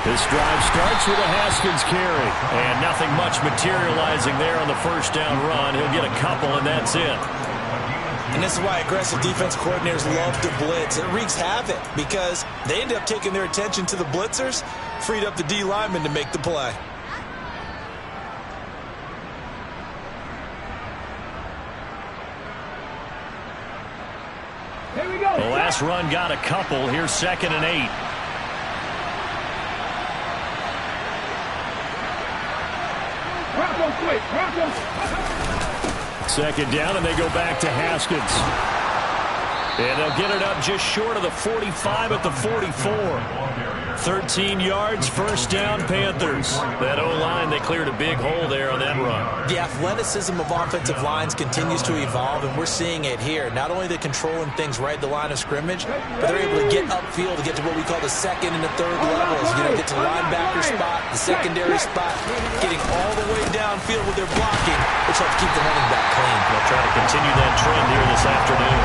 This drive starts with a Haskins carry. And nothing much materializing there on the first down run. He'll get a couple, and that's it. And this is why aggressive defense coordinators love to blitz. It wreaks havoc because they end up taking their attention to the blitzers, freed up the D lineman to make the play. Here we go. The last run got a couple. Here's 2nd and 8. Second down, and they go back to Haskins. And they'll get it up just short of the 45 at the 44. 13 yards, first down, Panthers. That O-line, they cleared a big hole there on that run. The athleticism of offensive lines continues to evolve, and we're seeing it here. Not only they're controlling things right at the line of scrimmage, but they're able to get upfield to get to what we call the second and the third levels. You know, get to linebacker spot, the secondary spot, getting all the way downfield with their blocking, which helps keep the running back clean. They'll try to continue that trend here this afternoon.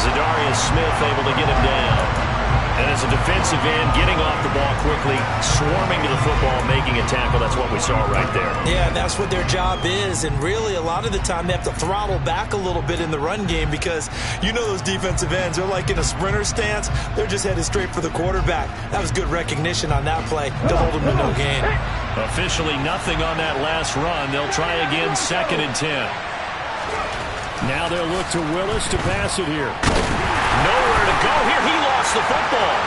Zadarius Smith able to get him down. And as a defensive end, getting off the ball quickly, swarming to the football, making a tackle. That's what we saw right there. Yeah, that's what their job is. And really, a lot of the time, they have to throttle back a little bit in the run game because you know those defensive ends, they're like in a sprinter stance. They're just headed straight for the quarterback. That was good recognition on that play to hold them to no gain. Officially nothing on that last run. They'll try again, 2nd and 10. Now they'll look to Willis to pass it here. Nowhere to go here. He lost the football.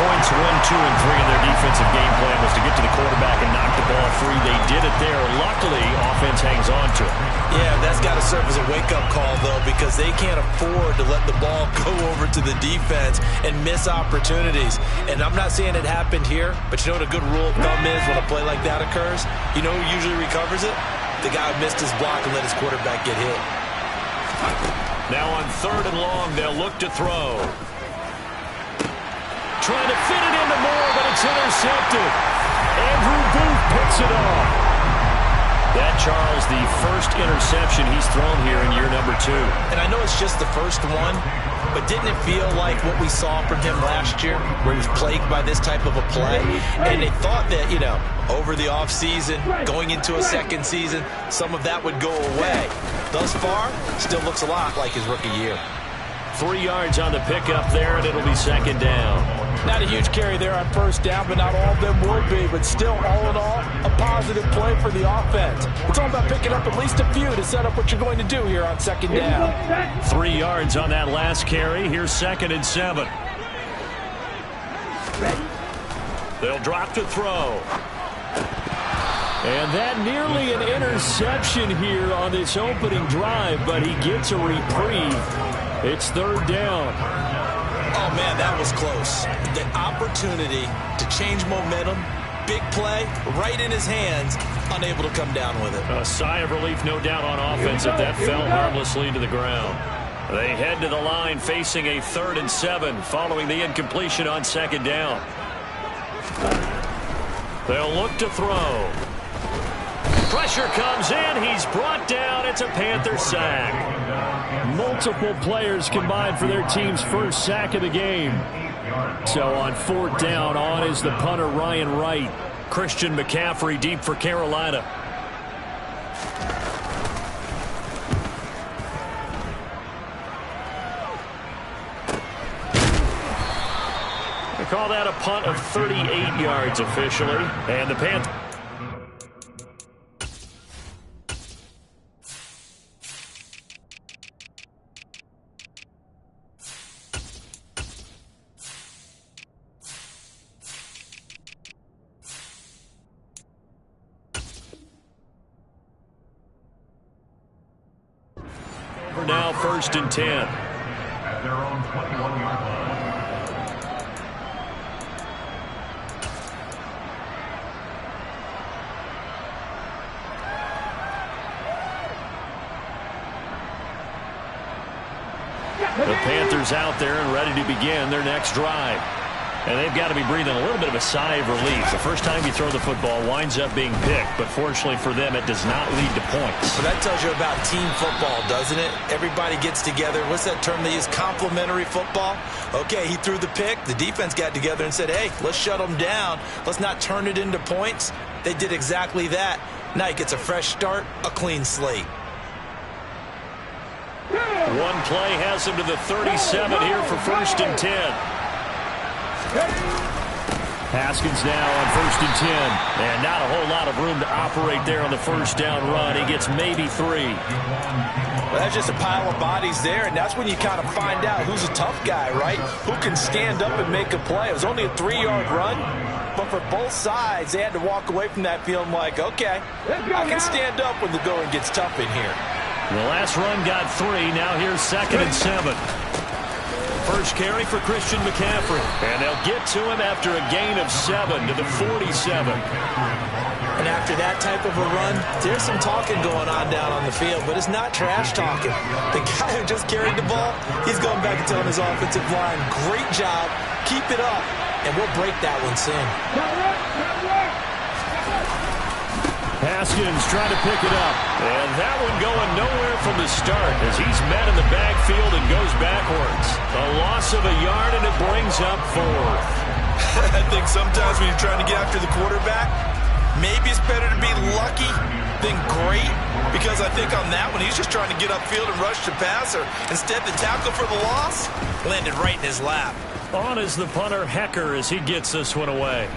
Points 1, 2, and 3 in their defensive game plan was to get to the quarterback and knock the ball free. They did it there. Luckily, offense hangs on to it. Yeah, that's got to serve as a wake-up call, though, because they can't afford to let the ball go over to the defense and miss opportunities. And I'm not saying it happened here, but you know what a good rule of thumb is when a play like that occurs? You know who usually recovers it? The guy who missed his block and let his quarterback get hit. Now on 3rd and long, they'll look to throw. Trying to fit it into Moore, but it's intercepted. Andrew Booth picks it off. That, Charles, the first interception he's thrown here in year number 2. And I know it's just the first one, but didn't it feel like what we saw from him last year, where he was plagued by this type of a play? And they thought that, you know, over the offseason, going into a second season, some of that would go away. Thus far, still looks a lot like his rookie year. 3 yards on the pickup there, and it'll be 2nd down. Not a huge carry there on first down, but not all of them will be. But still, all in all, a positive play for the offense. It's all about picking up at least a few to set up what you're going to do here on 2nd down. 3 yards on that last carry. Here's 2nd and 7. They'll drop to throw. And that nearly an interception here on this opening drive, but he gets a reprieve. It's 3rd down. Oh, man, that was close. The opportunity to change momentum, big play, right in his hands, unable to come down with it. A sigh of relief, no doubt, on offense if that fell harmlessly to the ground. They head to the line facing a 3rd and 7 following the incompletion on 2nd down. They'll look to throw. Pressure comes in. He's brought down. It's a Panther sack. Multiple players combined for their team's first sack of the game. So on 4th down, on is the punter Ryan Wright. Christian McCaffrey deep for Carolina. They call that a punt of 38 yards officially. And the Panthers. Now 1st and 10. At their own 21-yard line. The Panthers out there and ready to begin their next drive. And they've got to be breathing a little bit of a sigh of relief. The first time you throw the football winds up being picked, but fortunately for them, it does not lead to points. Well, that tells you about team football, doesn't it? Everybody gets together. What's that term they use? Complementary football? Okay, he threw the pick. The defense got together and said, hey, let's shut them down. Let's not turn it into points. They did exactly that. Now he gets a fresh start, a clean slate. One play has him to the 37 here for 1st and 10. Haskins now on 1st and 10. And not a whole lot of room to operate there on the first down run. He gets maybe 3. Well, that's just a pile of bodies there, and that's when you kind of find out who's a tough guy, right? Who can stand up and make a play. It was only a 3-yard run, but for both sides, they had to walk away from that feeling like, okay, I can stand up when the going gets tough in here. The last run got 3. Now here's 2nd and 7. First carry for Christian McCaffrey. And they'll get to him after a gain of 7 to the 47. And after that type of a run, there's some talking going on down on the field, but it's not trash talking. The guy who just carried the ball, he's going back and telling his offensive line, great job, keep it up, and we'll break that one soon. Haskins trying to pick it up. And that one going nowhere from the start as he's met in the backfield and goes backwards. A loss of a yard, and it brings up 4th. I think sometimes when you're trying to get after the quarterback, maybe it's better to be lucky than great, because I think on that one, he's just trying to get upfield and rush the passer. Instead, the tackle for the loss landed right in his lap. On is the punter, Hecker, as he gets this one away.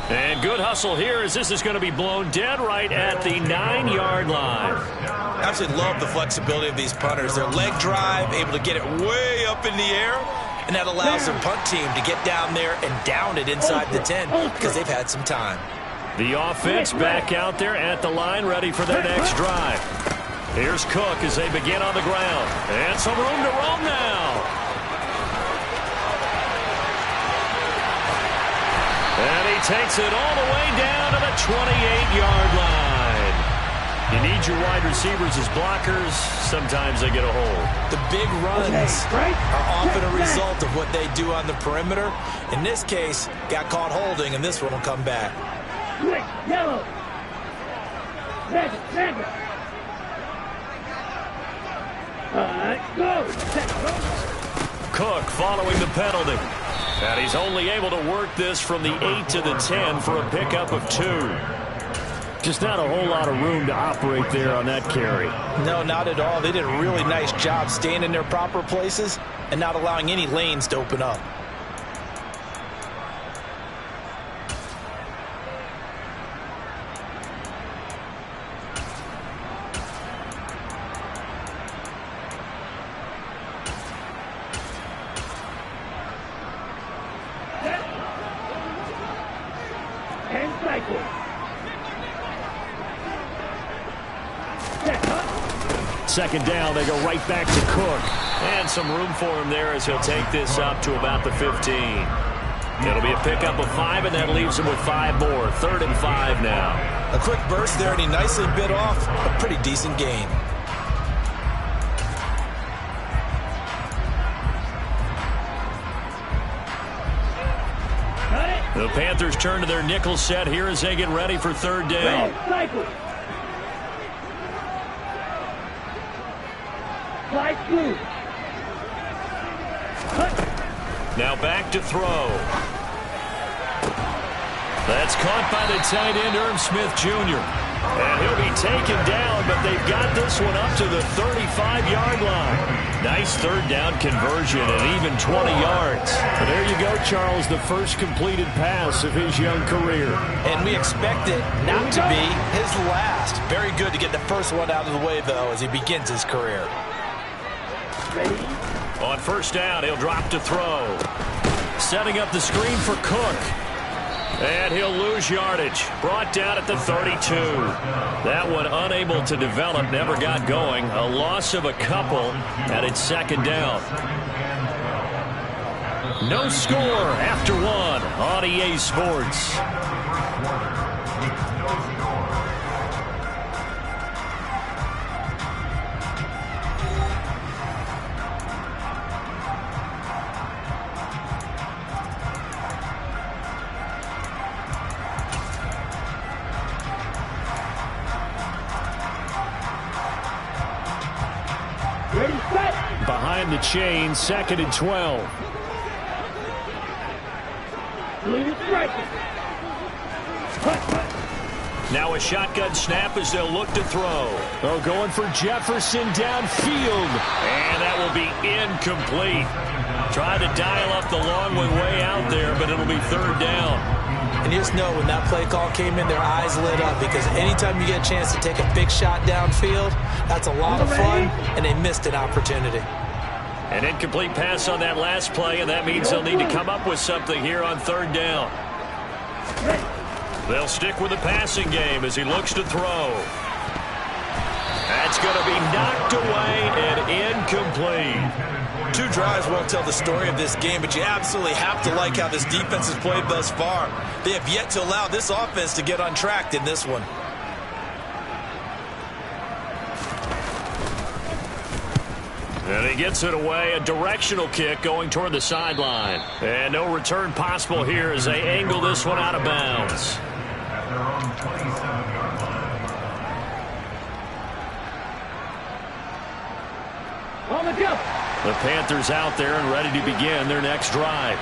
And good hustle here as this is going to be blown dead right at the 9-yard line. I absolutely love the flexibility of these punters. Their leg drive, able to get it way up in the air, and that allows their punt team to get down there and down it inside the 10 because they've had some time. The offense back out there at the line, ready for their next drive. Here's Cook as they begin on the ground. And some room to roam now. And he takes it all the way down to the 28-yard line. You need your wide receivers as blockers. Sometimes they get a hold. The big runs are often a result of what they do on the perimeter. In this case, got caught holding, and this one will come back. Yellow. Go. Cook following the penalty. And he's only able to work this from the 8 to the 10 for a pickup of 2. Just not a whole lot of room to operate there on that carry. No, not at all. They did a really nice job staying in their proper places and not allowing any lanes to open up. Second down, they go right back to Cook. And some room for him there as he'll take this up to about the 15. It'll be a pickup of 5, and that leaves him with 5 more. 3rd and 5 now. A quick burst there, and he nicely bit off a pretty decent gain. The Panthers turn to their nickel set here as they get ready for 3rd down. Now back to throw. That's caught by the tight end, Irv Smith Jr. And he'll be taken down, but they've got this one up to the 35-yard line. Nice 3rd down conversion and even 20 yards. But there you go, Charles, the first completed pass of his young career. And we expect it not to be his last. Very good to get the first one out of the way, though, as he begins his career. On 1st down, he'll drop to throw. Setting up the screen for Cook. And he'll lose yardage. Brought down at the 32. That one unable to develop, never got going. A loss of a couple, and it's 2nd down. No score after 1 on EA Sports. behind the chain, 2nd and 12. Now a shotgun snap as they'll look to throw. Oh, going for Jefferson downfield. And that will be incomplete. Trying to dial up the long way out there, but it'll be 3rd down. And you just know when that play call came in, their eyes lit up, because anytime you get a chance to take a big shot downfield, that's a lot of fun, and they missed an opportunity. An incomplete pass on that last play, and that means they'll need to come up with something here on 3rd down. They'll stick with the passing game as he looks to throw. That's going to be knocked away and incomplete. 2 drives won't tell the story of this game, but you absolutely have to like how this defense has played thus far. They have yet to allow this offense to get on track in this one. And he gets it away, a directional kick going toward the sideline. And no return possible here as they angle this one out of bounds. At their own 27-yard line. On the jump. The Panthers out there and ready to begin their next drive.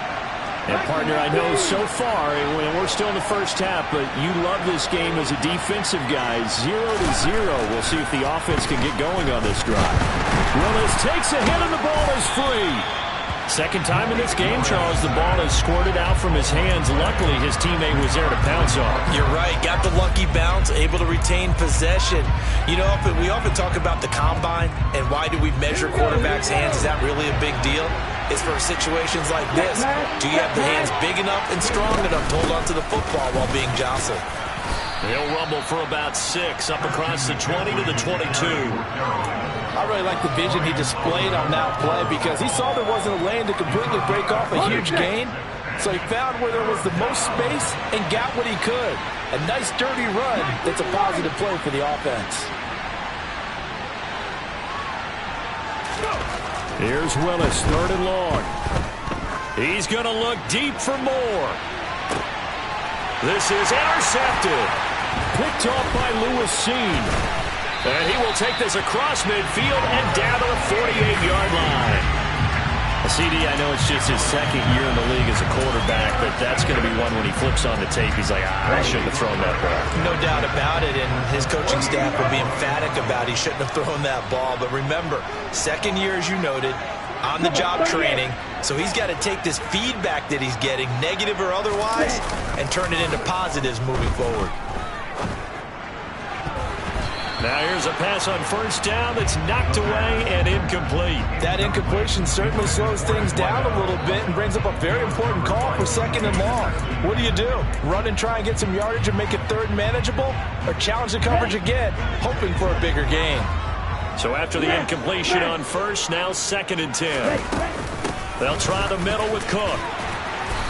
And, partner, I know so far, we're still in the first half, but you love this game as a defensive guy. 0-0. We'll see if the offense can get going on this drive. Willis takes a hit and the ball is free. Second time in this game, Charles, the ball is squirted out from his hands. Luckily, his teammate was there to pounce on. You're right. Got the lucky bounce, able to retain possession. You know, we often talk about the combine and why do we measure quarterbacks' hands. Is that really a big deal? It's for situations like this. Do you have the hands big enough and strong enough to hold on to the football while being jostled? He'll rumble for about 6 up across the 20 to the 22. I really like the vision he displayed on that play because he saw there wasn't a lane to completely break off a huge gain. So he found where there was the most space and got what he could. A nice dirty run that's a positive play for the offense. Here's Willis, 3rd and long. He's going to look deep for more. This is intercepted. Picked off by Lewis Cine. And he will take this across midfield and down to the 48-yard line. CD, I know it's just his 2nd year in the league as a quarterback, but that's going to be one when he flips on the tape. He's like, I shouldn't have thrown that ball. No doubt about it, and his coaching staff will be emphatic about he shouldn't have thrown that ball. But remember, 2nd year, as you noted, on-the-job training. So he's got to take this feedback that he's getting, negative or otherwise, and turn it into positives moving forward. Now here's a pass on 1st down that's knocked away and incomplete. That incompletion certainly slows things down a little bit and brings up a very important call for 2nd and long. What do? Run and try and get some yardage and make it 3rd manageable, or challenge the coverage again, hoping for a bigger gain? So after the incompletion on 1st, now 2nd and 10. They'll try the middle with Cook.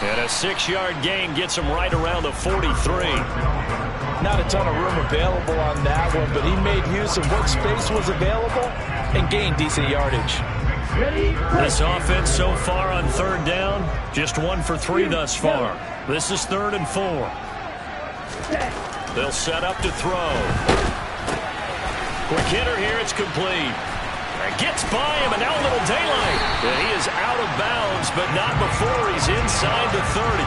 And a 6-yard gain gets him right around the 43. Not a ton of room available on that one, but he made use of what space was available and gained decent yardage. This offense so far on 3rd down, just 1 for 3 thus far. This is 3rd and 4. They'll set up to throw. Quick hitter here, it's complete. Gets by him, and now a little daylight. And he is out of bounds, but not before he's inside the 30.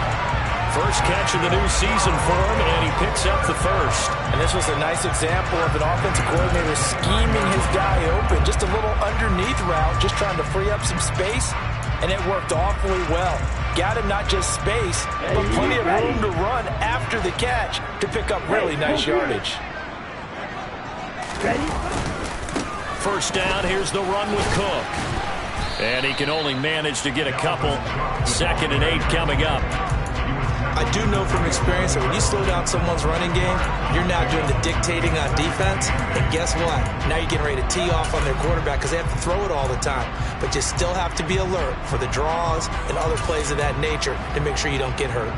First catch of the new season for him, and he picks up the 1st. And this was a nice example of an offensive coordinator scheming his guy open. Just a little underneath route, just trying to free up some space, and it worked awfully well. Got him not just space, but plenty of room to run after the catch to pick up really nice yardage. First down, here's the run with Cook. And he can only manage to get a couple. 2nd and 8 coming up. I do know from experience that when you slow down someone's running game, you're now doing the dictating on defense. And guess what? Now you're getting ready to tee off on their quarterback because they have to throw it all the time. But you still have to be alert for the draws and other plays of that nature to make sure you don't get hurt.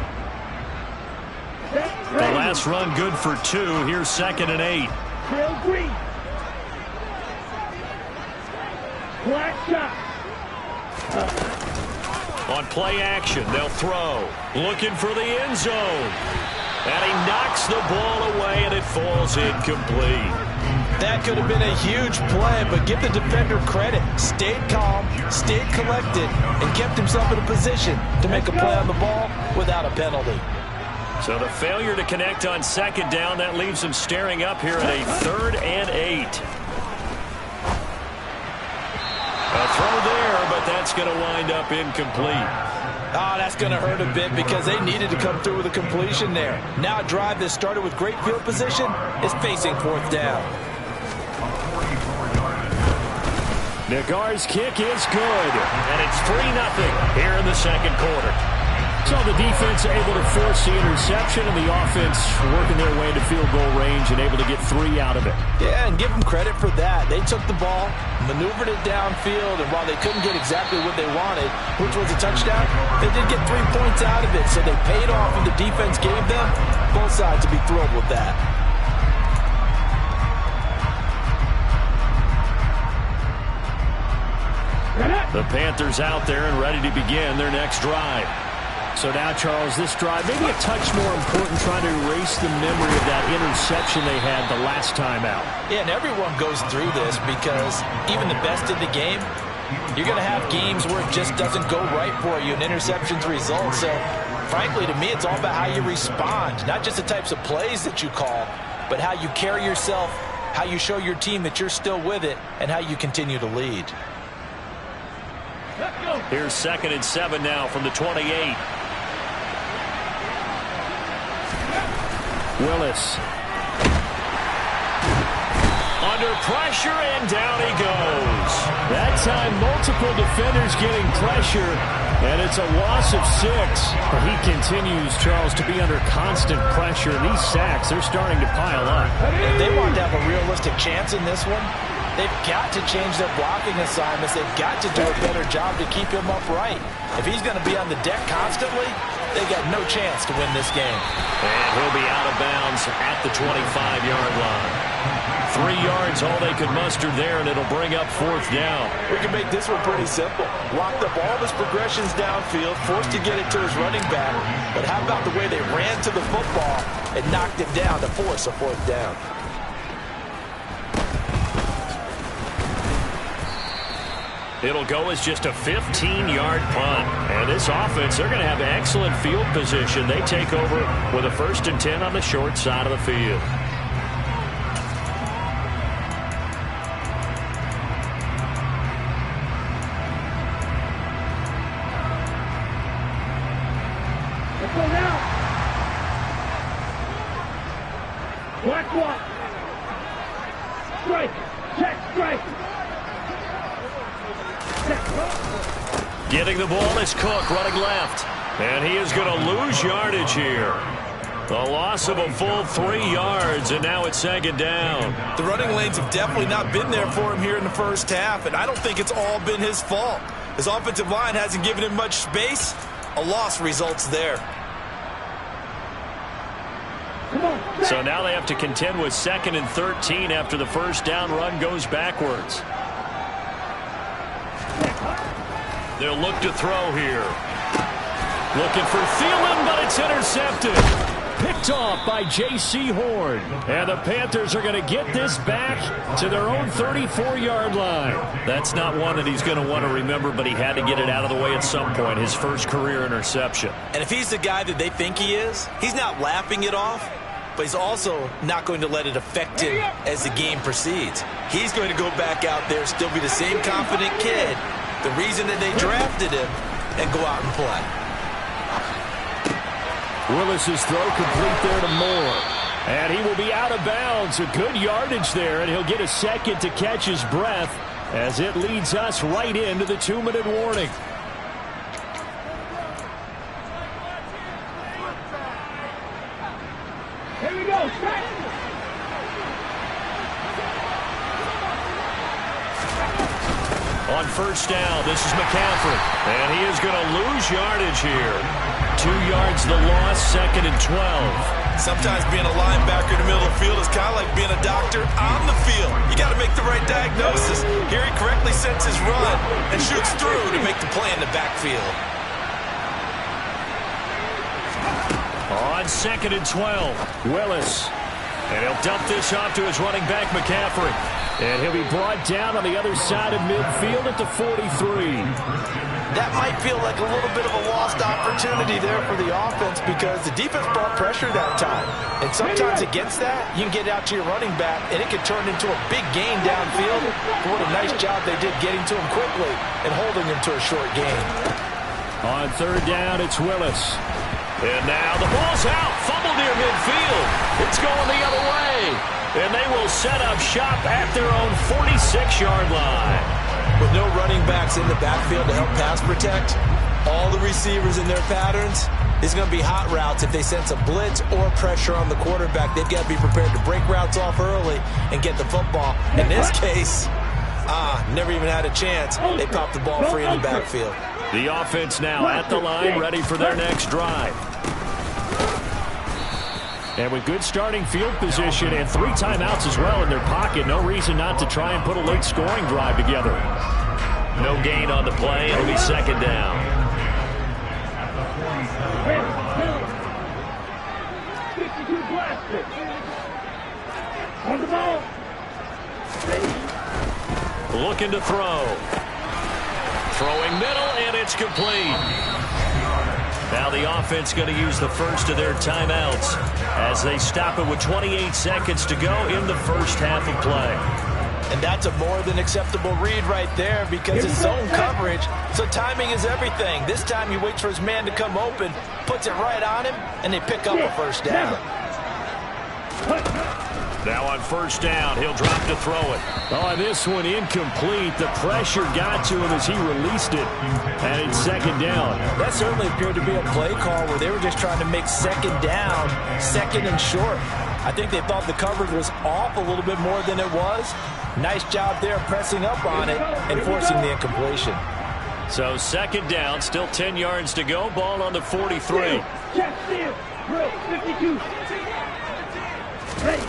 The last run good for 2. Here's 2nd and 8. Trail green. Black shot. On play action, they'll throw. Looking for the end zone. And he knocks the ball away, and it falls incomplete. That could have been a huge play, but give the defender credit. Stayed calm, stayed collected, and kept himself in a position to make a play on the ball without a penalty. So the failure to connect on second down, that leaves him staring up here at a 3rd and 8. A throw there, but that's going to wind up incomplete. Oh, that's going to hurt a bit because they needed to come through with a completion there. Now a drive that started with great field position is facing 4th down. Nagar's kick is good, and it's 3-0 here in the second quarter. So the defense able to force the interception, and the offense working their way into field goal range and able to get 3 out of it. Yeah, and give them credit for that. They took the ball, maneuvered it downfield, and while they couldn't get exactly what they wanted, which was a touchdown, they did get 3 points out of it. So they paid off what the defense gave them. Both sides to be thrilled with that. The Panthers out there and ready to begin their next drive. So now, Charles, this drive maybe a touch more important, trying to erase the memory of that interception they had the last time out. Yeah, and everyone goes through this because even the best in the game, you're going to have games where it just doesn't go right for you and interceptions result. So, frankly, to me, it's all about how you respond, not just the types of plays that you call, but how you carry yourself, how you show your team that you're still with it, and how you continue to lead. Here's 2nd and 7 now from the 28. Willis. Under pressure, and down he goes. That time, multiple defenders getting pressure, and it's a loss of 6. But he continues, Charles, to be under constant pressure. And these sacks, they're starting to pile up. If they want to have a realistic chance in this one, they've got to change their blocking assignments. They've got to do a better job to keep him upright. If he's going to be on the deck constantly, they got no chance to win this game. And he'll be out of bounds at the 25-yard line. 3 yards, all they could muster there, and it'll bring up 4th down. We can make this one pretty simple. Locked up all his progressions downfield, forced to get it to his running back. But how about the way they ran to the football and knocked him down to force a 4th down? It'll go as just a 15-yard punt. And this offense, they're going to have excellent field position. They take over with a 1st and 10 on the short side of the field. Let's go now. Black one. Strike. Check strike. Getting the ball is Cook running left. And he is going to lose yardage here. The loss of a full 3 yards, and now it's 2nd down. The running lanes have definitely not been there for him here in the first half, and I don't think it's all been his fault. His offensive line hasn't given him much space. A loss results there. So now they have to contend with 2nd and 13 after the 1st down run goes backwards. They'll look to throw here. Looking for Thielen, but it's intercepted. Picked off by J.C. Horn. And the Panthers are going to get this back to their own 34-yard line. That's not one that he's going to want to remember, but he had to get it out of the way at some point, his first career interception. And if he's the guy that they think he is, he's not laughing it off, but he's also not going to let it affect him as the game proceeds. He's going to go back out there, still be the same confident kid, the reason that they drafted him, and go out and play. Willis's throw complete there to Moore. And he will be out of bounds. A good yardage there, and he'll get a second to catch his breath as it leads us right into the 2-minute warning. Here we go. Strike. On 1st down, this is McCaffrey. And he is going to lose yardage here. 2 yards the loss, 2nd and 12. Sometimes being a linebacker in the middle of the field is kind of like being a doctor on the field. You got to make the right diagnosis. Here he correctly sets his run and shoots through to make the play in the backfield. On 2nd and 12, Willis. And he'll dump this off to his running back, McCaffrey. And he'll be brought down on the other side of midfield at the 43. That might feel like a little bit of a lost opportunity there for the offense because the defense brought pressure that time. And sometimes against that, you can get out to your running back, and it can turn into a big gain downfield. But what a nice job they did getting to him quickly and holding him to a short gain. On third down, it's Willis. And now the ball's out. Fumble near midfield. It's going the other way. And they will set up shop at their own 46-yard line. With no running backs in the backfield to help pass protect, all the receivers in their patterns, it's going to be hot routes if they sense a blitz or pressure on the quarterback. They've got to be prepared to break routes off early and get the football. In this case, never even had a chance. They popped the ball free in the backfield. The offense now at the line, ready for their next drive. And with good starting field position and 3 timeouts as well in their pocket, no reason not to try and put a late scoring drive together. No gain on the play. It'll be second down. 52 blaster. On the ball. Looking to throw. Throwing middle, and it's complete. Now the offense going to use the first of their timeouts as they stop it with 28 seconds to go in the first half of play. And that's a more than acceptable read right there because it's zone coverage, so timing is everything. This time he waits for his man to come open, puts it right on him, and they pick up a first down. Now on first down, he'll drop to throw it. Oh, this one incomplete. The pressure got to him as he released it. And it's second down. That certainly appeared to be a play call where they were just trying to make second down, second and short. I think they thought the coverage was off a little bit more than it was. Nice job there pressing up on it and forcing the incompletion. So second down, still 10 yards to go. Ball on the 43. Check steal. Drill. 52. Ready.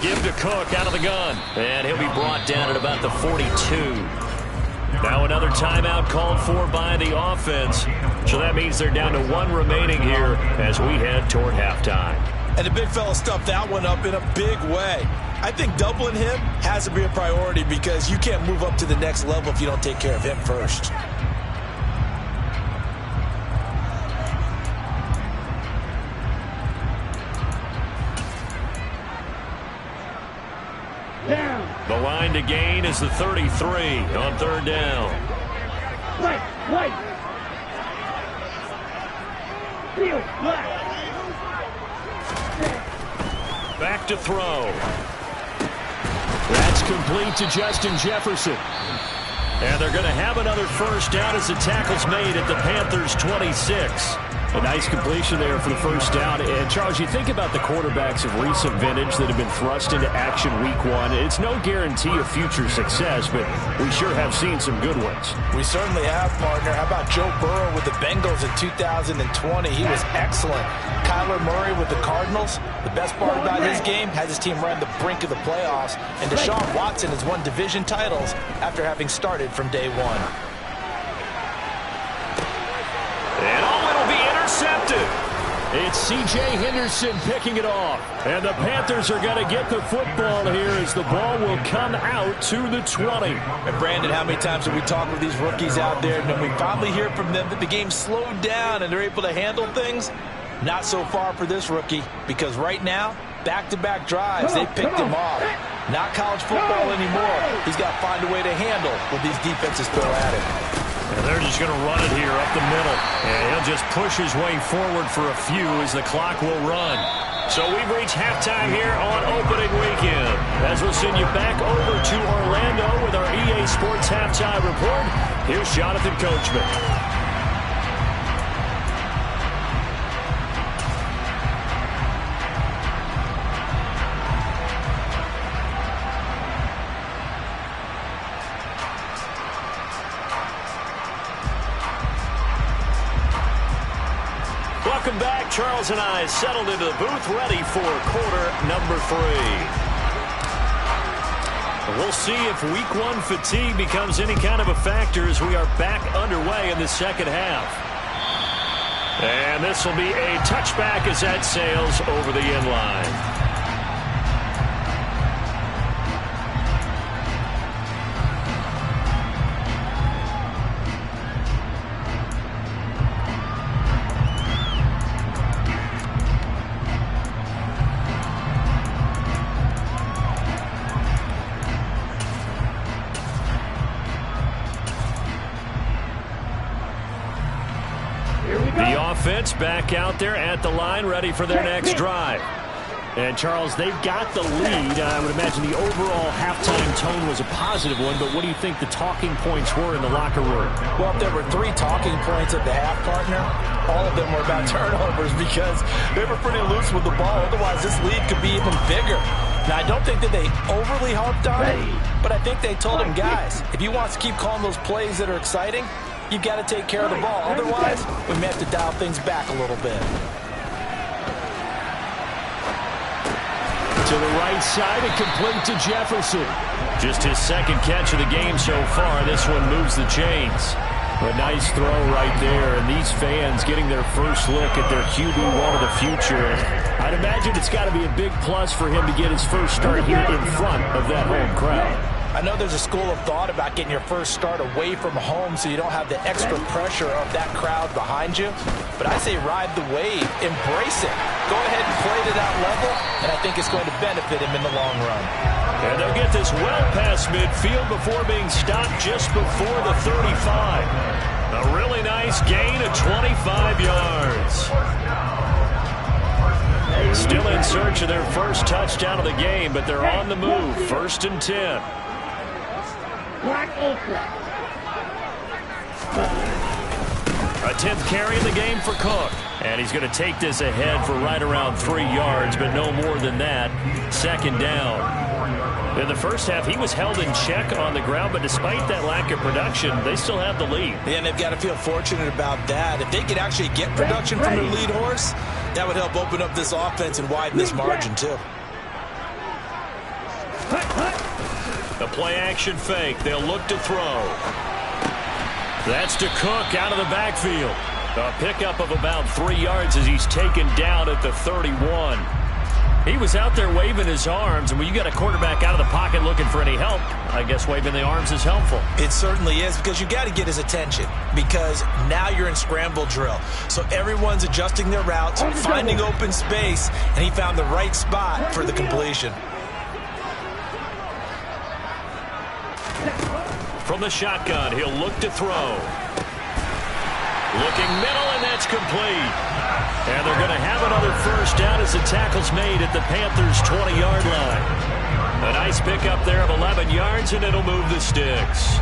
Give to Cook out of the gun. And he'll be brought down at about the 42. Now another timeout called for by the offense. So that means they're down to 1 remaining here as we head toward halftime. And the big fella stuffed that one up in a big way. I think doubling him has to be a priority because you can't move up to the next level if you don't take care of him first. Down. The line to gain is the 33 on third down. Right. White. Field. Black. Back to throw. That's complete to Justin Jefferson. And they're going to have another first down as the tackle's made at the Panthers' 26. A nice completion there for the first down. And, Charles, you think about the quarterbacks of recent vintage that have been thrust into action week 1. It's no guarantee of future success, but we sure have seen some good ones. We certainly have, partner. How about Joe Burrow with the Bengals in 2020? He was excellent. Kyler Murray with the Cardinals. The best part about his game has his team right on the brink of the playoffs. And Deshaun Watson has won division titles after having started from day 1. And it'll be intercepted. It's C.J. Henderson picking it off. And the Panthers are going to get the football here as the ball will come out to the 20. And Brandon, how many times have we talked with these rookies out there, and then we finally hear from them that the game slowed down and they're able to handle things? Not so far for this rookie, because right now, back-to-back drives, they picked him off. Not college football anymore. He's got to find a way to handle what these defenses throw at him. And they're just going to run it here up the middle. And he'll just push his way forward for a few as the clock will run. So we've reached halftime here on opening weekend. As we'll send you back over to Orlando with our EA Sports Halftime Report, here's Jonathan Coachman. Welcome back. Charles and I settled into the booth, ready for quarter number 3. We'll see if week 1 fatigue becomes any kind of a factor as we are back underway in the second half. And this will be a touchback as that sails over the end line. The offense back out there at the line, ready for their next drive. And, Charles, they've got the lead. I would imagine the overall halftime tone was a positive one, but what do you think the talking points were in the locker room? Well, if there were 3 talking points at the half, partner, all of them were about turnovers because they were pretty loose with the ball. Otherwise, this lead could be even bigger. Now, I don't think that they overly harped on it, but I think they told them, guys, if you want to keep calling those plays that are exciting, you've got to take care of the ball. Otherwise, we may have to dial things back a little bit. To the right side and complete to Jefferson. Just his second catch of the game so far. This one moves the chains. A nice throw right there, and these fans getting their first look at their QB1 of the future. I'd imagine it's got to be a big plus for him to get his first start here in front of that home crowd. I know there's a school of thought about getting your first start away from home so you don't have the extra pressure of that crowd behind you. But I say ride the wave, embrace it. Go ahead and play to that level, and I think it's going to benefit him in the long run. And they'll get this well past midfield before being stopped just before the 35. A really nice gain of 25 yards. Still in search of their first touchdown of the game, but they're on the move. 1st and 10. A 10th carry in the game for Cook. And he's going to take this ahead for right around 3 yards, but no more than that. 2nd down. In the first half, he was held in check on the ground, but despite that lack of production, they still have the lead. Yeah, and they've got to feel fortunate about that. If they could actually get production from their lead horse, that would help open up this offense and widen this margin, too. The play-action fake. They'll look to throw. That's to Cook out of the backfield. A pickup of about 3 yards as he's taken down at the 31. He was out there waving his arms, and when you got a quarterback out of the pocket looking for any help, I guess waving the arms is helpful. It certainly is, because you got to get his attention, because now you're in scramble drill. So everyone's adjusting their routes, finding open space, and he found the right spot for the completion. From the shotgun, he'll look to throw. Looking middle, and that's complete. And they're going to have another first down as the tackle's made at the Panthers' 20-yard line. A nice pickup there of 11 yards, and it'll move the sticks.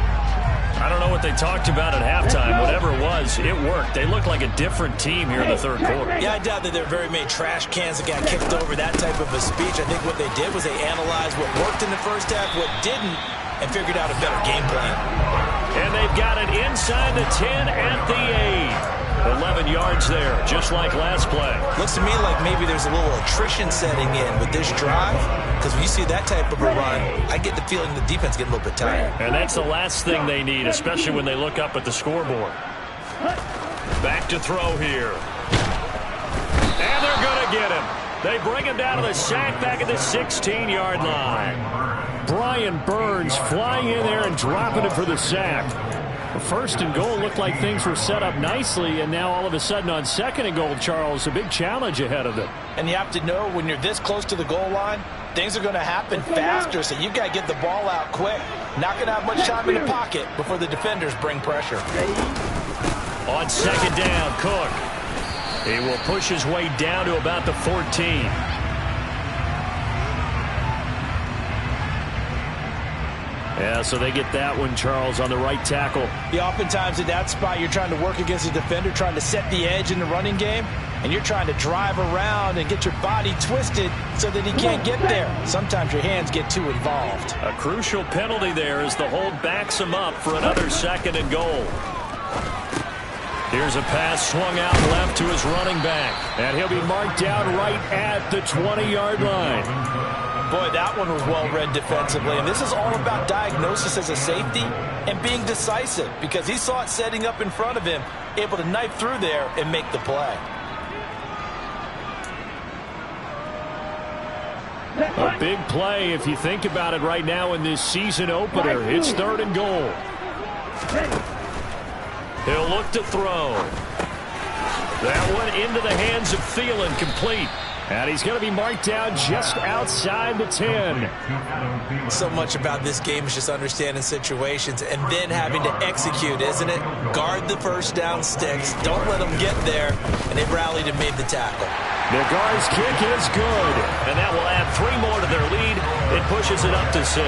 I don't know what they talked about at halftime. Whatever it was, it worked. They look like a different team here in the third quarter. Yeah, I doubt that there are very many trash cans that got kicked over that type of a speech. I think what they did was they analyzed what worked in the first half, what didn't, and figured out a better game plan. And they've got it inside the 10 at the 8. 11 yards there, just like last play. Looks to me like maybe there's a little attrition setting in with this drive, because when you see that type of a run, I get the feeling the defense getting a little bit tired. And that's the last thing they need, especially when they look up at the scoreboard. Back to throw here. And they're going to get him. They bring him down to the sack back at the 16-yard line. Brian Burns flying in there and dropping it for the sack. First and goal looked like things were set up nicely, and now all of a sudden on 2nd and goal, Charles, a big challenge ahead of them. And you have to know when you're this close to the goal line, things are going to happen faster, so you've got to get the ball out quick. Not going to have much time in the pocket before the defenders bring pressure. On 2nd down, Cook. He will push his way down to about the 14. Yeah, so they get that one, Charles, on the right tackle. Yeah, oftentimes in that spot, you're trying to work against a defender, trying to set the edge in the running game, and you're trying to drive around and get your body twisted so that he can't get there. Sometimes your hands get too involved. A crucial penalty there as the hold backs him up for another 2nd and goal. Here's a pass swung out left to his running back, and he'll be marked down right at the 20-yard line. Boy, that one was well-read defensively, and this is all about diagnosis as a safety and being decisive, because he saw it setting up in front of him, able to knife through there and make the play. A big play if you think about it right now in this season opener. It's 3rd and goal. He'll look to throw. That one into the hands of Thielen, complete. And he's going to be marked down just outside the 10. So much about this game is just understanding situations and then having to execute, isn't it? Guard the first down sticks. Don't let them get there. And they rallied and made the tackle. The guard's kick is good. And that will add 3 more to their lead. It pushes it up to 6.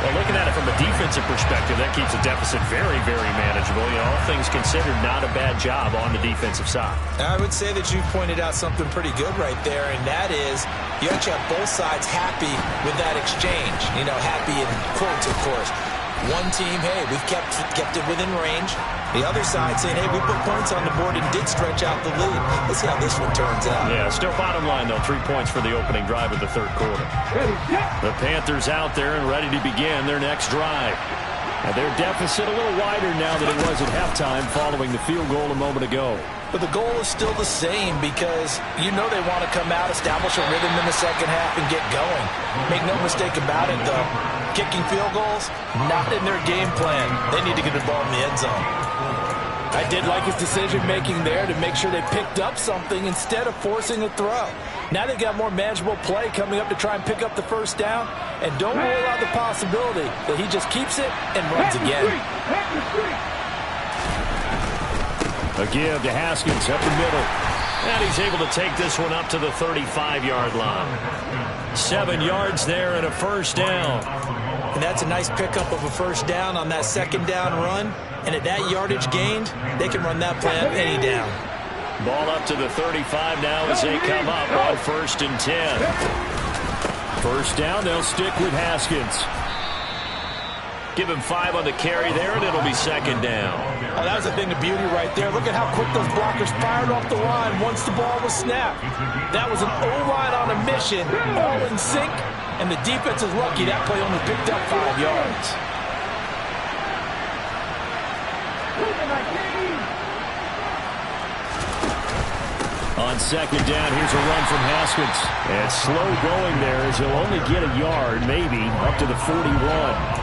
Well, looking at it from a defensive perspective, that keeps the deficit very, very manageable. You know, all things considered, not a bad job on the defensive side. I would say that you pointed out something pretty good right there, and that is you actually have both sides happy with that exchange. You know, happy in quotes, of course. One team, hey, we've kept it within range. The other side saying, hey, we put points on the board and did stretch out the lead. Let's see how this one turns out. Yeah, still bottom line, though, 3 points for the opening drive of the third quarter. The Panthers out there and ready to begin their next drive. And their deficit a little wider now than it was at halftime following the field goal a moment ago. But the goal is still the same because you know they want to come out, establish a rhythm in the second half, and get going. Make no mistake about it, though. Kicking field goals, not in their game plan. They need to get the ball in the end zone. I did like his decision-making there to make sure they picked up something instead of forcing a throw. Now they've got more manageable play coming up to try and pick up the first down, and don't rule out the possibility that he just keeps it and runs again. A give to Haskins up the middle. And he's able to take this one up to the 35-yard line. 7 yards there and a first down. And that's a nice pickup of a first down on that second down run. And at that yardage gained, they can run that play up any down. Ball up to the 35 now as they come up on 1st and 10. First down, they'll stick with Haskins. Give him 5 on the carry there, and it'll be second down. Oh, that was a thing of beauty right there. Look at how quick those blockers fired off the line once the ball was snapped. That was an O-line on a mission, all in sync, and the defense is lucky that play only picked up 5 yards. On second down, here's a run from Haskins. And slow going there as he'll only get a yard, maybe, up to the 41.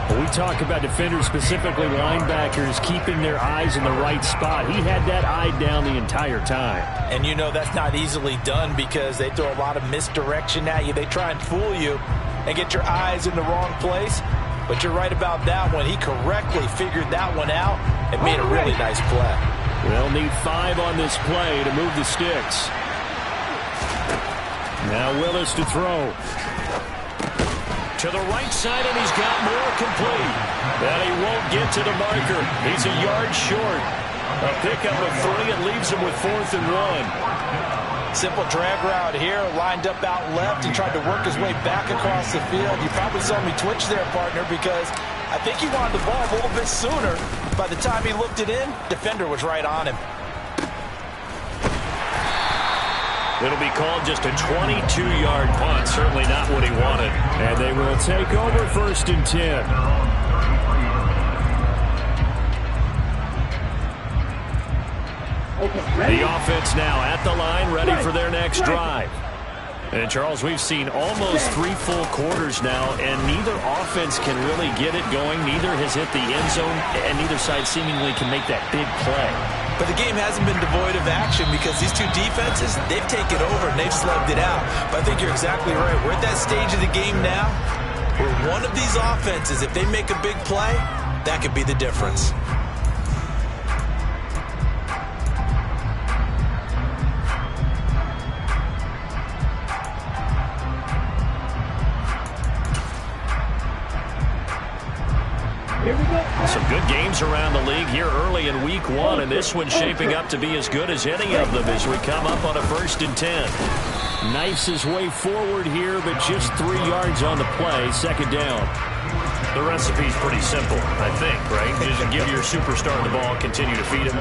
When we talk about defenders, specifically linebackers, keeping their eyes in the right spot, he had that eye down the entire time. And you know that's not easily done because they throw a lot of misdirection at you. They try and fool you and get your eyes in the wrong place. But you're right about that one. He correctly figured that one out and made a really nice play. They'll need 5 on this play to move the sticks. Now Willis to throw. To the right side, and he's got more complete. But he won't get to the marker. He's a yard short. A pickup of 3. It leaves him with 4th and 1. Simple drag route here, lined up out left and tried to work his way back across the field. You probably saw me twitch there, partner, because I think he wanted the ball a little bit sooner. By the time he looked it in, defender was right on him. It'll be called just a 22-yard punt. Certainly not what he wanted. And they will take over 1st and 10. The offense now at the line, ready for their next drive. And, Charles, we've seen almost 3 full quarters now, and neither offense can really get it going. Neither has hit the end zone, and neither side seemingly can make that big play. But the game hasn't been devoid of action because these two defenses, they've taken over and they've slugged it out. But I think you're exactly right. We're at that stage of the game now where one of these offenses, if they make a big play, that could be the difference. Some good games around the league here early in week 1, and this one's shaping up to be as good as any of them as we come up on a 1st and 10. Knifes his way forward here, but just 3 yards on the play, second down. The recipe's pretty simple, I think, right? Just give your superstar the ball, continue to feed him.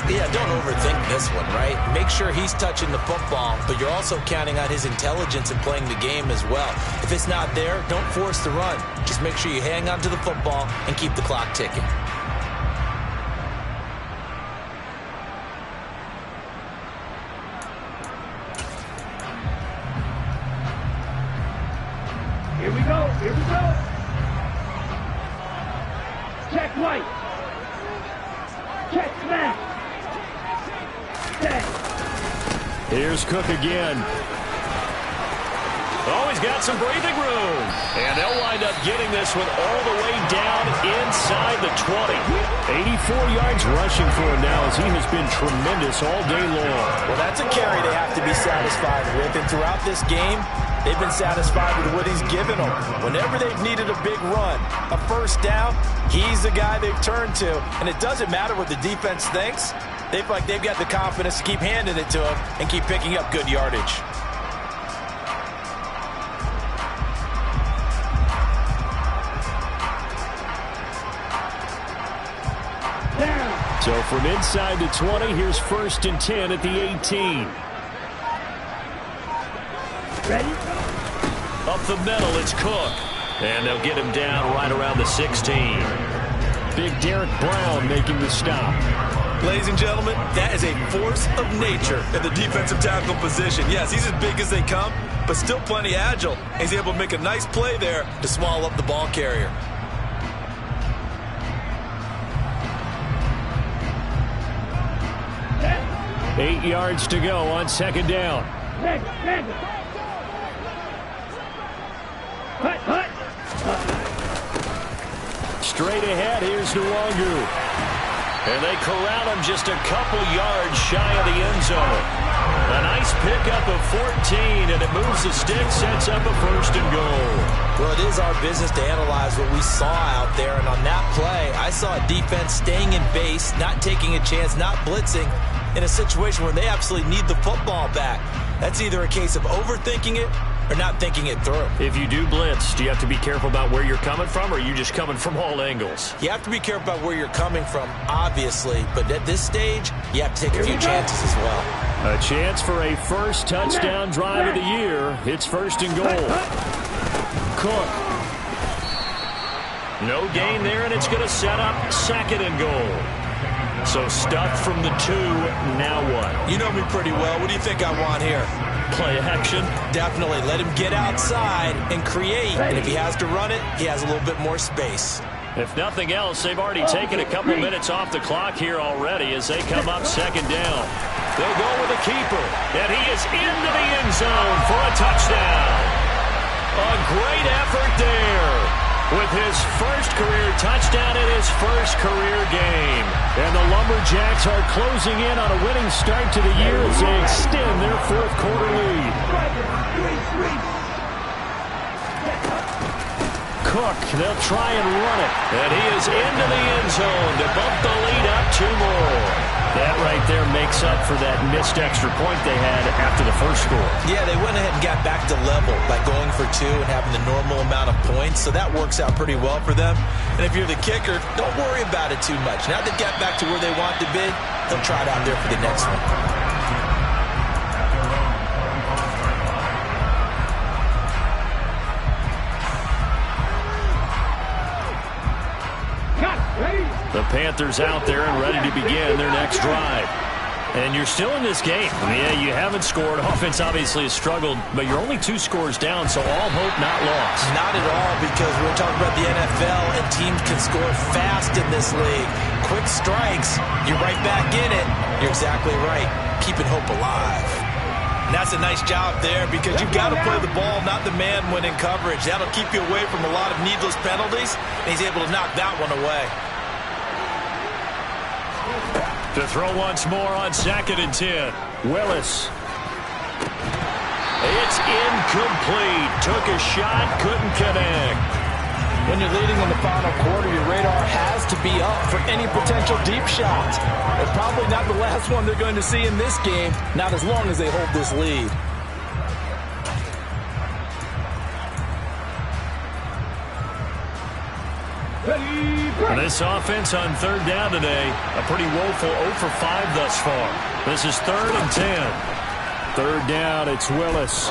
Yeah, don't overthink this one, right? Make sure he's touching the football, but you're also counting on his intelligence in playing the game as well. If it's not there, don't force the run. Just make sure you hang on to the football and keep the clock ticking. Here we go. Here we go. Check right. Check smack. Set. Here's Cook again. Oh, he's got some breathing room. And they'll wind up getting this one all the way down inside the 20. 84 yards rushing for him now as he has been tremendous all day long. Well, that's a carry they have to be satisfied with. And throughout this game, they've been satisfied with what he's given them. Whenever they've needed a big run, a first down, he's the guy they've turned to. And it doesn't matter what the defense thinks. They feel like they've got the confidence to keep handing it to him and keep picking up good yardage. So from inside the 20, here's 1st and 10 at the 18. Ready? Up the middle, it's Cook. And they'll get him down right around the 16. Big Derek Brown making the stop. Ladies and gentlemen, that is a force of nature in the defensive tackle position. Yes, he's as big as they come, but still plenty agile. He's able to make a nice play there to swallow up the ball carrier. Set. 8 yards to go on 2nd down. Stand. Hut. Straight ahead, here's Nwangu. And they corral him just a couple yards shy of the end zone. A nice pickup of 14, and it moves the stick, sets up a 1st and goal. Well, it is our business to analyze what we saw out there, and on that play, I saw a defense staying in base, not taking a chance, not blitzing, in a situation where they absolutely need the football back. That's either a case of overthinking it or not thinking it through. If you do blitz, do you have to be careful about where you're coming from, or are you just coming from all angles? You have to be careful about where you're coming from, obviously, but at this stage, you have to take a few chances as well. A chance for a first touchdown drive of the year. It's 1st and goal. Cook. No gain there, and it's going to set up 2nd and goal. So stuffed from the 2, now what? You know me pretty well. What do you think I want here? Play action. Definitely. Let him get outside and create. And if he has to run it, he has a little bit more space. If nothing else, they've already taken a couple minutes off the clock here already as they come up 2nd down. They'll go with a keeper, and he is into the end zone for a touchdown. A great effort there with his first career touchdown in his first career game. And the Lumberjacks are closing in on a winning start to the year as they extend their 4th quarter lead. Cook, they'll try and run it. And he is into the end zone to bump the lead up 2 more. That right there makes up for that missed extra point they had after the first score. Yeah, they went ahead and got back to level by going for 2 and having the normal amount of points, so that works out pretty well for them. And if you're the kicker, don't worry about it too much. Now they've got back to where they want to be, they'll try it out there for the next one. The Panthers out there and ready to begin their next drive. And you're still in this game. Yeah, you haven't scored. Offense obviously has struggled, but you're only 2 scores down, so all hope not lost. Not at all, because we're talking about the NFL, and teams can score fast in this league. Quick strikes, you're right back in it. You're exactly right. Keeping hope alive. And that's a nice job there, because you've got to play the ball, not the man when in coverage. That'll keep you away from a lot of needless penalties, and he's able to knock that one away. To throw once more on 2nd and 10. Willis. It's incomplete. Took a shot, couldn't connect. When you're leading in the final quarter, your radar has to be up for any potential deep shots. And probably not the last one they're going to see in this game, not as long as they hold this lead. This offense on 3rd down today, a pretty woeful 0 for 5 thus far. This is 3rd and 10. 3rd down, it's Willis.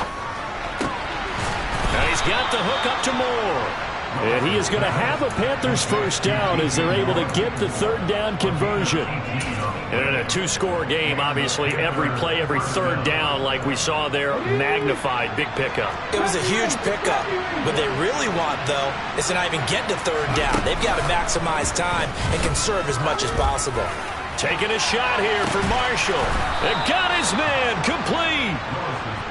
And he's got the hook up to Moore. And he is going to have a Panthers first down as they're able to get the 3rd down conversion. And in a 2-score game, obviously, every play, every 3rd down, like we saw there, magnified. Big pickup. It was a huge pickup. What they really want, though, is to not even get to 3rd down. They've got to maximize time and conserve as much as possible. Taking a shot here for Marshall. It got his man complete.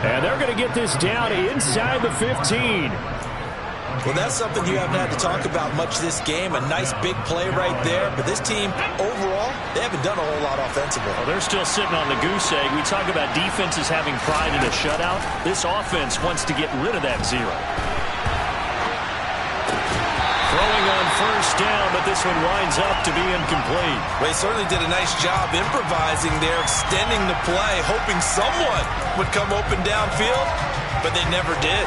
And they're going to get this down inside the 15. Well, that's something you haven't had to talk about much this game. A nice big play right there. But this team, overall, they haven't done a whole lot offensively. Well, they're still sitting on the goose egg. We talk about defenses having pride in a shutout. This offense wants to get rid of that zero. Throwing on first down, but this one winds up to be incomplete. Well, he certainly did a nice job improvising there, extending the play, hoping someone would come open downfield, but they never did.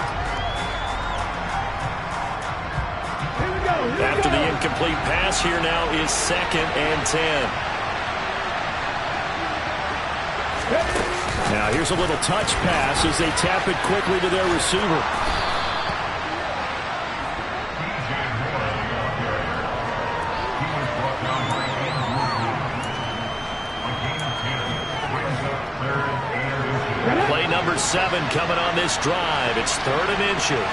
After the incomplete pass, here now is 2nd and 10. Now here's a little touch pass as they tap it quickly to their receiver. Play number 7 coming on this drive. It's 3rd and inches.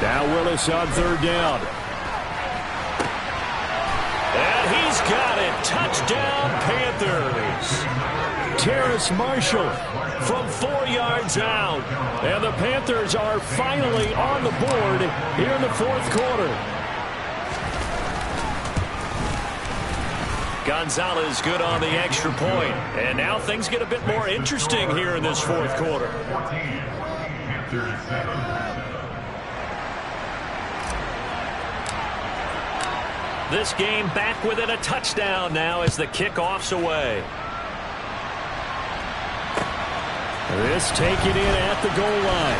Now Willis on 3rd down. And he's got it. Touchdown, Panthers. Terrace Marshall from 4 yards out. And the Panthers are finally on the board here in the 4th quarter. Gonzalez good on the extra point. And now things get a bit more interesting here in this 4th quarter. This game back within a touchdown now as the kickoff's away. This taken in at the goal line.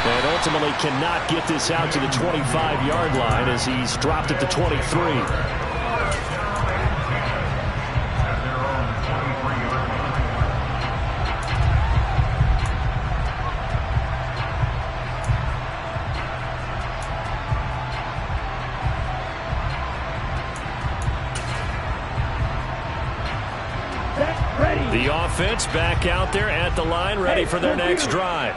And ultimately cannot get this out to the 25-yard line as he's dropped at the 23. The offense back out there at the line, ready for their next drive.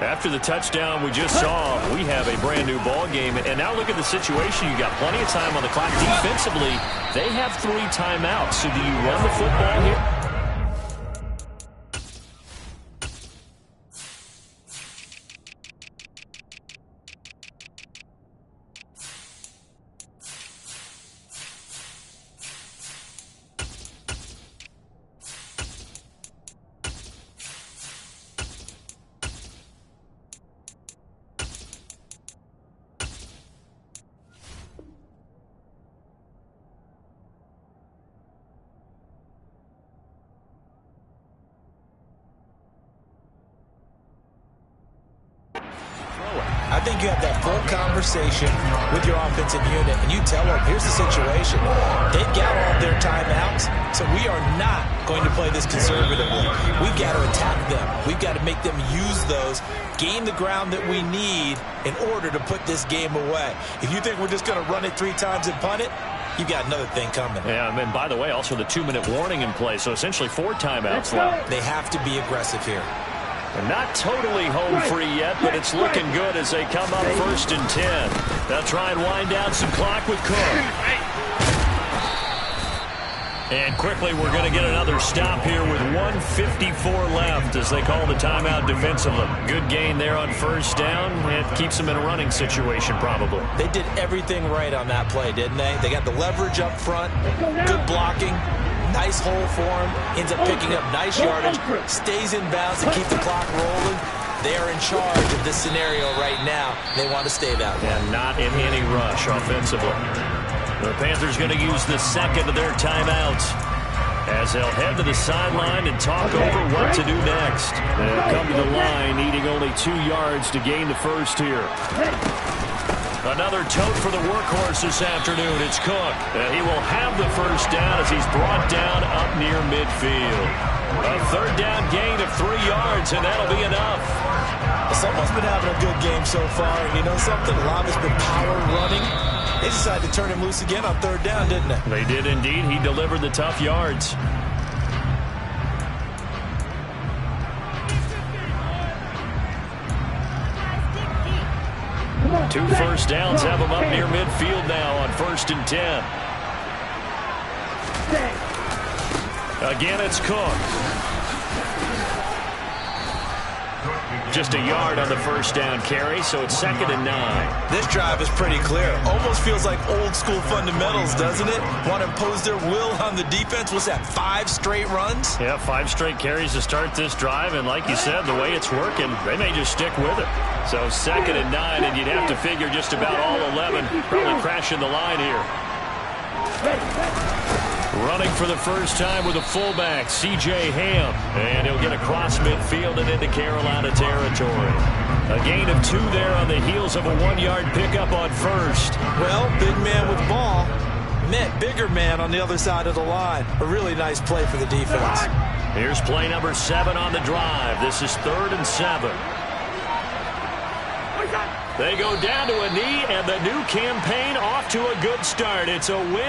After the touchdown we just saw, we have a brand new ball game. And now look at the situation. You got plenty of time on the clock. Defensively, they have 3 timeouts. So do you run the football here? I think you have that full conversation with your offensive unit, and you tell them, here's the situation. They've got all their timeouts, so we are not going to play this conservatively. We've got to attack them. We've got to make them use those, gain the ground that we need in order to put this game away. If you think we're just going to run it 3 times and punt it, you've got another thing coming. Yeah, and by the way, also the 2-minute warning in play, so essentially 4 timeouts left. They have to be aggressive here. And not totally home free yet, but it's looking good as they come up 1st and 10. They'll try and wind down some clock with Cook. And quickly we're going to get another stop here with 1:54 left as they call the timeout defensively. Good gain there on 1st down. It keeps them in a running situation probably. They did everything right on that play, didn't they? They got the leverage up front, good blocking. Nice hole for him, ends up picking up nice yardage, stays in bounds to keep the clock rolling. They are in charge of this scenario right now. They want to stay that way. And not in any rush offensively. The Panthers going to use the 2nd of their timeouts as they'll head to the sideline and talk over what to do next. They'll come to the line, needing only 2 yards to gain the 1st here. Another tote for the workhorse this afternoon. It's Cook. He will have the 1st down as he's brought down up near midfield. A 3rd down gain of 3 yards, and that'll be enough. Someone's been having a good game so far. And you know something? A lot of it's been power running. They decided to turn him loose again on 3rd down, didn't they? They did indeed. He delivered the tough yards. Come on. 2 first downs have them up near midfield now on 1st and 10. Again, it's Cook. Just a yard on the first down carry, so it's 2nd and 9. This drive is pretty clear. Almost feels like old school fundamentals, doesn't it? Want to impose their will on the defense. What's that, 5 straight runs? Yeah, 5 straight carries to start this drive, and like you said, the way it's working, they may just stick with it. So 2nd and 9, and you'd have to figure just about all 11 probably crashing the line here. Running for the first time with a fullback, C.J. Ham. And he'll get across midfield and into Carolina territory. A gain of 2 there on the heels of a 1-yard pickup on first. Well, big man with ball meant bigger man on the other side of the line. A really nice play for the defense. Here's play number 7 on the drive. This is 3rd and 7. They go down to a knee, and the new campaign off to a good start. It's a win.